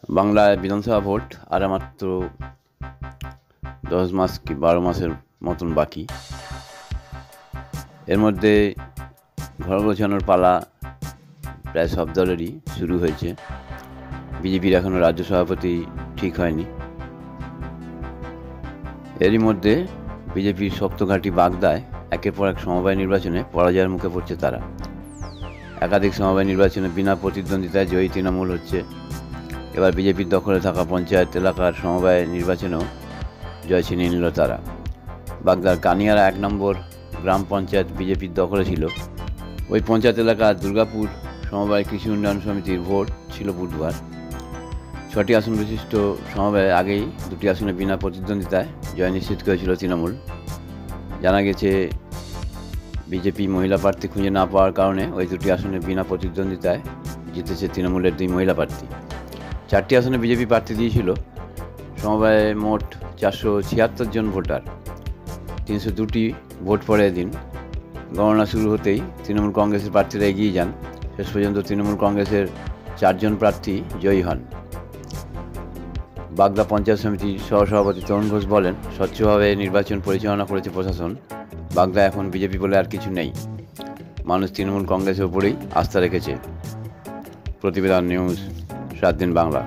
বাংলায় বিধানসভা ভোট আর মাত্র 10 মাস কি 12 মাসের মতন বাকি। এর মধ্যে ঘর গোছানোর পালা প্রায় সব দলেরই শুরু হয়েছে। বিজেপির এখনও রাজ্য সভাপতি ঠিক হয়নি। এরই মধ্যে বিজেপির শক্ত ঘাঁটি বাগদায় একের পর এক সমবায় নির্বাচনে পরাজয়ের মুখে পড়ছে তারা। একাধিক সমবায় নির্বাচনে বিনা প্রতিদ্বন্দ্বিতায় জয়ী তৃণমূল হচ্ছে। এবার বিজেপির দখলে থাকা পঞ্চায়েত এলাকার সমবায় নির্বাচনেও জয় ছিনিয়ে নিল তারা। বাগদার কানিয়ারা 1 নম্বর গ্রাম পঞ্চায়েত বিজেপির দখলে ছিল। ওই পঞ্চায়েত এলাকার দুর্গাপুর সমবায় কৃষি উন্নয়ন সমিতির ভোট ছিল বুধবার। 6টি আসন বিশিষ্ট সমবায়ে আগেই 2টি আসনে বিনা প্রতিদ্বন্দ্বিতায় জয় নিশ্চিত করেছিল তৃণমূল। জানা গেছে, বিজেপি মহিলা প্রার্থী খুঁজে না পাওয়ার কারণে ওই 2টি আসনে বিনা প্রতিদ্বন্দ্বিতায় জিতেছে তৃণমূলের 2 মহিলা প্রার্থী। 4টি আসনে বিজেপি প্রার্থী দিয়েছিল। সমবায়ে মোট 476 জন ভোটার। 302টি ভোট পড়ে এদিন। গণনা শুরু হতেই তৃণমূল কংগ্রেসের প্রার্থীরা এগিয়ে যান। শেষ পর্যন্ত তৃণমূল কংগ্রেসের 4 জন প্রার্থী জয়ী হন। বাগদা পঞ্চায়েত সমিতির সহসভাপতি তরুণ ঘোষ বলেন, স্বচ্ছভাবে নির্বাচন পরিচালনা করেছে প্রশাসন। বাগদা এখন বিজেপি বলে আর কিছু নেই। মানুষ তৃণমূল কংগ্রেসের উপরেই আস্থা রেখেছে। প্রতিবেদন নিউজ 7 দিন বাংলা।